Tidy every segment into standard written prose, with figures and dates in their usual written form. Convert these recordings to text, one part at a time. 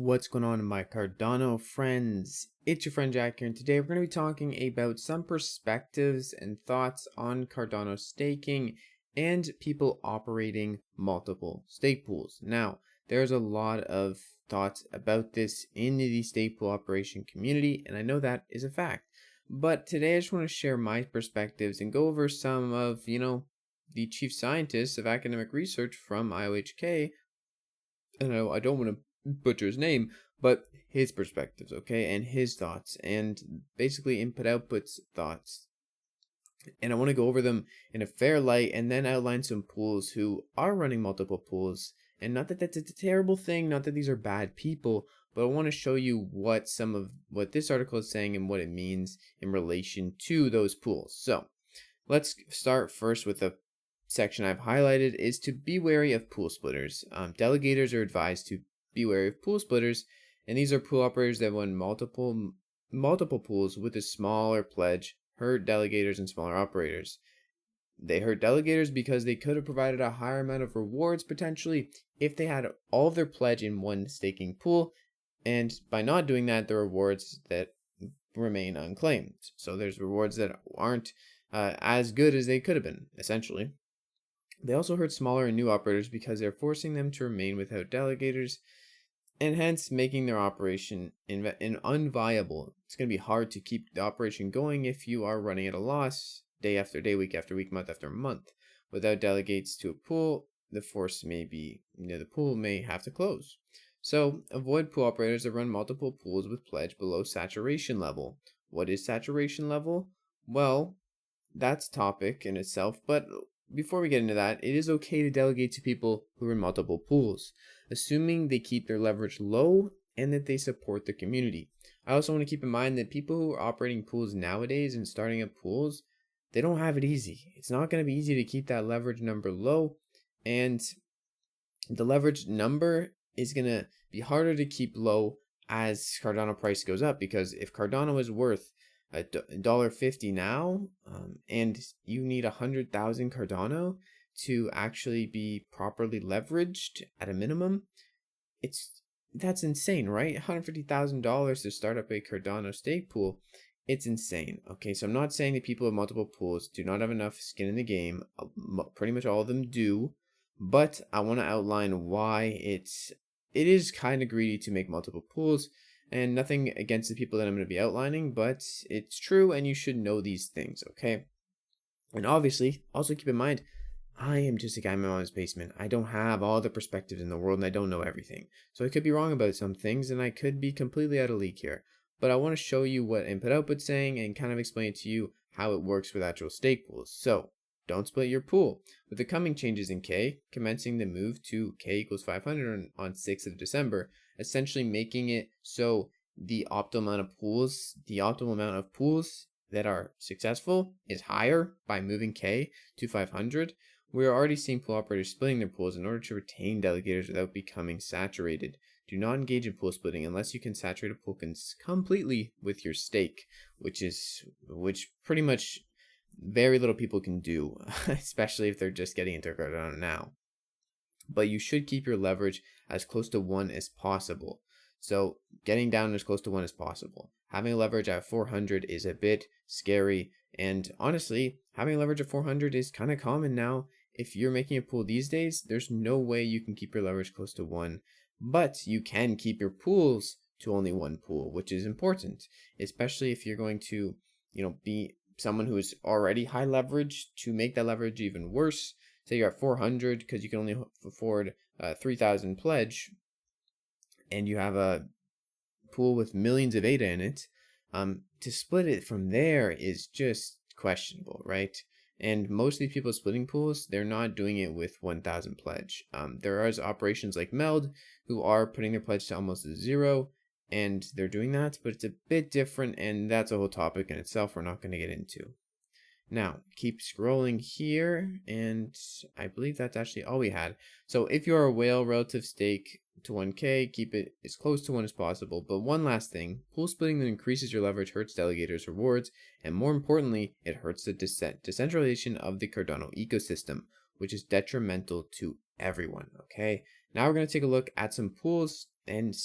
What's going on, my Cardano friends? It's your friend Jack here, and today we're going to be talking about some perspectives and thoughts on Cardano staking and people operating multiple stake pools. Now, there's a lot of thoughts about this in the stake pool operation community, and I know that is a fact. But today I just want to share my perspectives and go over some of, the chief scientists of academic research from IOHK. And I don't want to butcher his name, but his perspectives, okay, and his thoughts, and basically input outputs thoughts. And I want to go over them in a fair light and then outline some pools who are running multiple pools. And not that that's a terrible thing, not that these are bad people, but I want to show you what some of what this article is saying and what it means in relation to those pools. So let's start first with the section I've highlighted is to be wary of pool splitters. Delegators are advised to be wary of pool splitters, and these are pool operators that run multiple pools with a smaller pledge hurt delegators and smaller operators. They hurt delegators because they could have provided a higher amount of rewards potentially if they had all of their pledge in one staking pool, and by not doing that, the rewards that remain unclaimed. So there's rewards that aren't as good as they could have been, essentially. They also hurt smaller and new operators because they're forcing them to remain without delegators and hence making their operation unviable. It's going to be hard to keep the operation going if you are running at a loss day after day, week after week, month after month. Without delegates to a pool, the pool may have to close. So avoid pool operators that run multiple pools with pledge below saturation level. What is saturation level? Well, that's topic in itself, but before we get into that, it is okay to delegate to people who are in multiple pools, assuming they keep their leverage low and that they support the community. I also want to keep in mind that people who are operating pools nowadays and starting up pools, they don't have it easy. It's not going to be easy to keep that leverage number low, and the leverage number is going to be harder to keep low as Cardano price goes up, because if Cardano is worth $1.50 now, and you need 100,000 Cardano to actually be properly leveraged at a minimum, that's insane, right? $150,000 to start up a Cardano stake pool. It's insane. Okay, so I'm not saying that people with multiple pools do not have enough skin in the game. Pretty much all of them do, but I want to outline why it is kind of greedy to make multiple pools. And nothing against the people that I'm going to be outlining, but it's true and you should know these things, okay? And obviously, also keep in mind, I am just a guy in my mom's basement. I don't have all the perspectives in the world and I don't know everything. So I could be wrong about some things and I could be completely out of league here. But I want to show you what input output's saying and kind of explain to you how it works with actual stake pools. So don't split your pool. With the coming changes in K, commencing the move to K equals 500 on 6th of December, essentially making it so the optimal amount of pools that are successful is higher by moving K to 500. We are already seeing pool operators splitting their pools in order to retain delegators without becoming saturated. Do not engage in pool splitting unless you can saturate a pool completely with your stake, which pretty much very little people can do, especially if they're just getting into Cardano now. But you should keep your leverage as close to 1 as possible. So getting down as close to 1 as possible. Having a leverage at 400 is a bit scary, and honestly, having a leverage at 400 is kind of common now. If you're making a pool these days, there's no way you can keep your leverage close to 1, but you can keep your pools to only 1 pool, which is important, especially if you're going to, be someone who is already high leverage to make that leverage even worse. Say you're at 400 because you can only afford 3,000 pledge, and you have a pool with millions of ADA in it. To split it from there is just questionable, right? And most of the people splitting pools, they're not doing it with 1,000 pledge. There are operations like Meld who are putting their pledge to almost 0, and they're doing that, but it's a bit different, and that's a whole topic in itself we're not going to get into. Now, keep scrolling here, and I believe that's actually all we had. So if you're a whale relative stake to 1K, keep it as close to 1 as possible. But one last thing, pool splitting that increases your leverage hurts delegators' rewards, and more importantly, it hurts the decentralization of the Cardano ecosystem, which is detrimental to everyone, okay? Now we're going to take a look at some pools and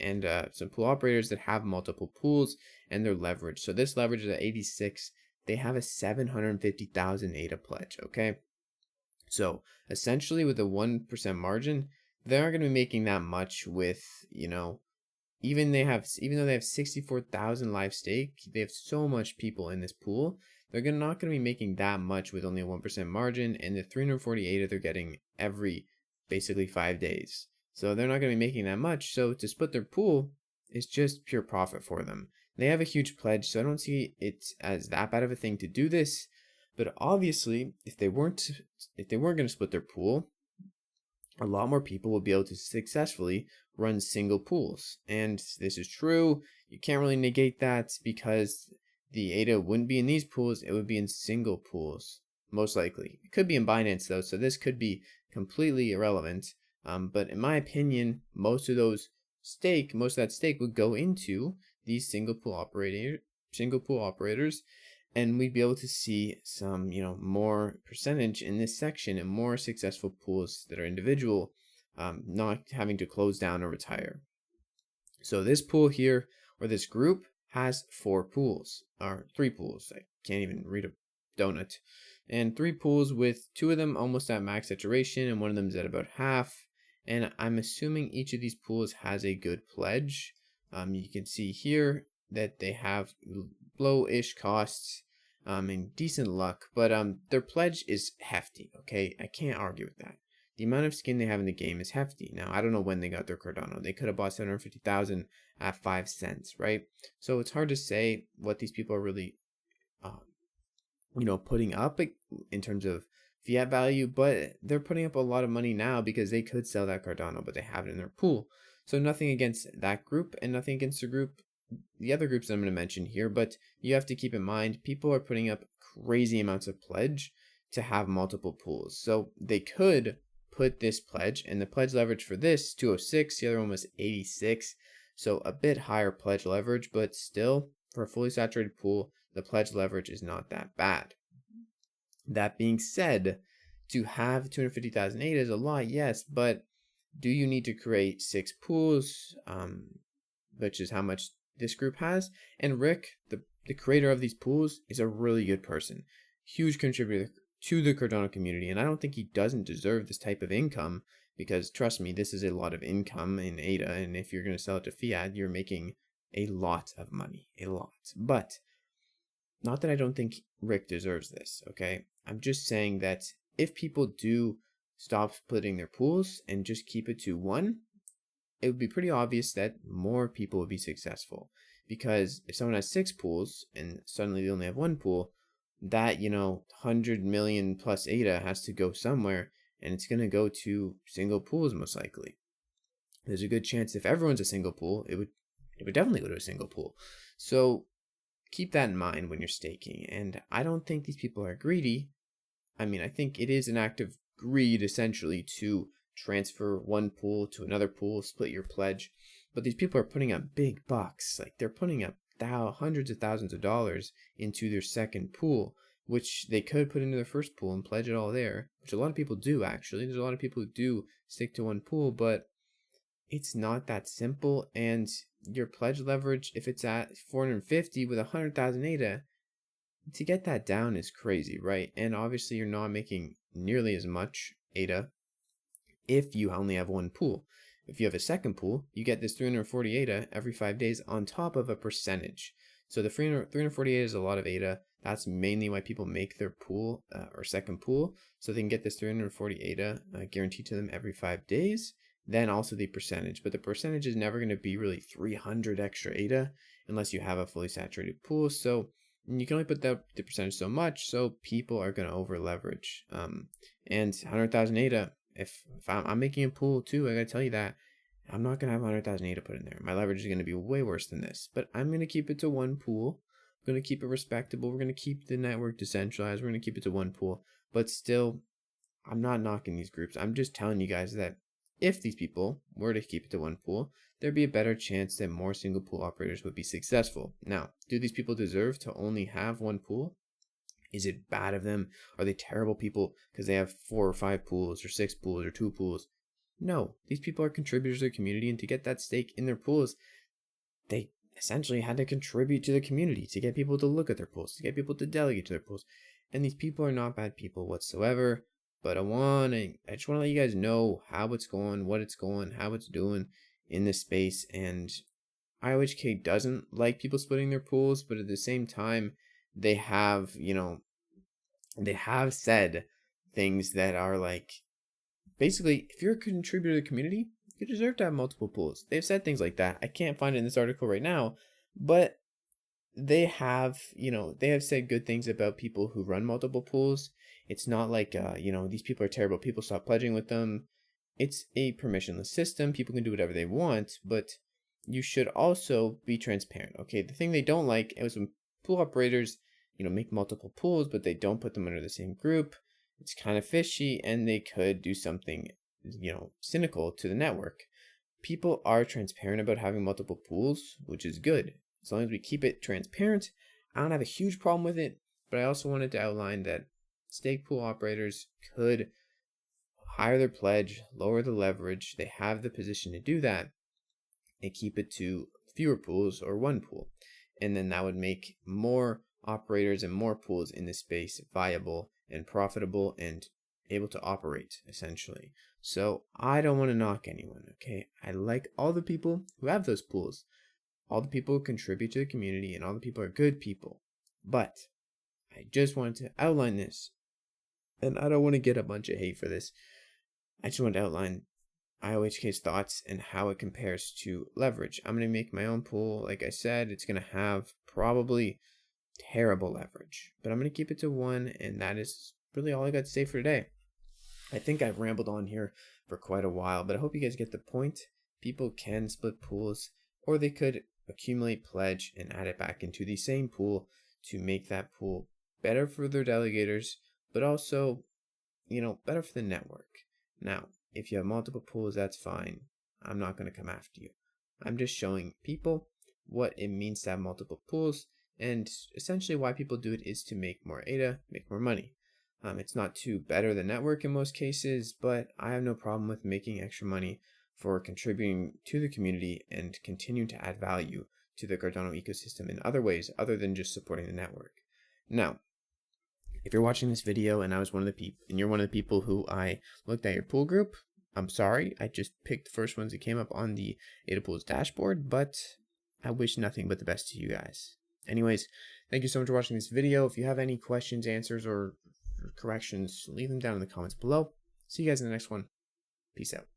and some pool operators that have multiple pools and their leverage. So this leverage is at 86. They have a 750,000 ADA pledge. Okay. So essentially, with a 1% margin, they aren't going to be making that much with, even though they have 64,000 live stake, they have so much people in this pool. They're not going to be making that much with only a 1% margin, and the 348 they're getting every basically 5 days. So they're not going to be making that much. So to split their pool is just pure profit for them. They have a huge pledge, so I don't see it as that bad of a thing to do this. But obviously, if they weren't going to split their pool, a lot more people will be able to successfully run single pools. And this is true. You can't really negate that because the ADA wouldn't be in these pools. It would be in single pools, most likely. It could be in Binance, though, so this could be completely irrelevant. But in my opinion, most of that stake would go into these single pool operators, and we'd be able to see some, more percentage in this section and more successful pools that are individual, not having to close down or retire. So this pool here, or this group, has 4 pools, or 3 pools. I can't even read a donut. And 3 pools with 2 of them almost at max saturation, and 1 of them is at about half. And I'm assuming each of these pools has a good pledge. You can see here that they have low-ish costs and decent luck, but their pledge is hefty. Okay, I can't argue with that. The amount of skin they have in the game is hefty. Now, I don't know when they got their Cardano. They could have bought 750,000 at 5 cents, right? So it's hard to say what these people are really, putting up in terms of fiat value, but they're putting up a lot of money now because they could sell that Cardano, but they have it in their pool. So nothing against that group and nothing against the other groups I'm going to mention here, but you have to keep in mind people are putting up crazy amounts of pledge to have multiple pools. So they could put this pledge, and the pledge leverage for this 206, the other one was 86, so a bit higher pledge leverage, but still for a fully saturated pool, the pledge leverage is not that bad. That being said, to have 250,000 ADA is a lot, yes, but do you need to create 6 pools, which is how much this group has? And Rick, the creator of these pools, is a really good person, huge contributor to the Cardano community, and I don't think he doesn't deserve this type of income, because trust me, this is a lot of income in ADA, and if you're going to sell it to fiat, you're making a lot of money, a lot. But not that I don't think Rick deserves this, okay? I'm just saying that if people do stop splitting their pools and just keep it to 1, it would be pretty obvious that more people would be successful. Because if someone has 6 pools and suddenly they only have 1 pool, that 100 million plus ADA has to go somewhere, and it's going to go to single pools most likely. There's a good chance if everyone's a single pool, it would definitely go to a single pool. So keep that in mind when you're staking. And I don't think these people are greedy. I mean, I think it is an act of greed essentially to transfer one pool to another pool, split your pledge. But these people are putting up big bucks. Like, they're putting up hundreds of thousands of dollars into their second pool, which they could put into their first pool and pledge it all there, which a lot of people do, actually. There's a lot of people who do stick to one pool, but it's not that simple. And your pledge leverage, if it's at 450 with 100,000 ADA, to get that down is crazy, right? And obviously you're not making nearly as much ADA if you only have one pool. If you have a second pool, you get this 340 ADA every 5 days on top of a percentage. So the 348 is a lot of ADA. That's mainly why people make their pool or second pool, so they can get this 340 ADA guaranteed to them every 5 days. Then also the percentage, but the percentage is never going to be really 300 extra ADA unless you have a fully saturated pool. So you can only put the percentage so much, so people are going to over leverage. And 100,000 ADA, if I'm making a pool too, I got to tell you that I'm not going to have 100,000 ADA put in there. My leverage is going to be way worse than this, but I'm going to keep it to one pool. I'm going to keep it respectable. We're going to keep the network decentralized. We're going to keep it to one pool, but still, I'm not knocking these groups. I'm just telling you guys that if these people were to keep it to one pool, there'd be a better chance that more single pool operators would be successful. Now, do these people deserve to only have one pool? Is it bad of them? Are they terrible people because they have 4 or 5 pools or 6 pools or 2 pools? No, these people are contributors to the community, and to get that stake in their pools, they essentially had to contribute to the community to get people to look at their pools, to get people to delegate to their pools. And these people are not bad people whatsoever. But I just want to let you guys know how it's going, what it's going, how it's doing in this space. And IOHK doesn't like people splitting their pools, but at the same time, they have, they have said things that are like, basically, if you're a contributor to the community, you deserve to have multiple pools. They've said things like that. I can't find it in this article right now, but they have, they have said good things about people who run multiple pools. It's not like, these people are terrible. People stop pledging with them. It's a permissionless system. People can do whatever they want, but you should also be transparent. Okay. The thing they don't like is when pool operators, make multiple pools, but they don't put them under the same group. It's kind of fishy, and they could do something, cynical to the network. People are transparent about having multiple pools, which is good. As long as we keep it transparent, I don't have a huge problem with it, but I also wanted to outline that stake pool operators could higher their pledge, lower the leverage. They have the position to do that and keep it to fewer pools or one pool. And then that would make more operators and more pools in this space viable and profitable and able to operate, essentially. So I don't want to knock anyone, okay? I like all the people who have those pools. All the people who contribute to the community, and all the people are good people. But I just wanted to outline this. And I don't want to get a bunch of hate for this. I just want to outline IOHK's thoughts and how it compares to leverage. I'm going to make my own pool. Like I said, it's going to have probably terrible leverage, but I'm going to keep it to 1, and that is really all I got to say for today. I think I've rambled on here for quite a while, but I hope you guys get the point. People can split pools, or they could accumulate pledge and add it back into the same pool to make that pool better for their delegators, but also, better for the network. Now, if you have multiple pools, that's fine. I'm not going to come after you. I'm just showing people what it means to have multiple pools, and essentially why people do it is to make more ADA, make more money. It's not to better the network in most cases, but I have no problem with making extra money for contributing to the community and continuing to add value to the Cardano ecosystem in other ways other than just supporting the network. Now, if you're watching this video and you're one of the people who I looked at your pool group, I'm sorry. I just picked the first ones that came up on the ADA Pools dashboard, but I wish nothing but the best to you guys. Anyways, thank you so much for watching this video. If you have any questions, answers, or corrections, leave them down in the comments below. See you guys in the next one. Peace out.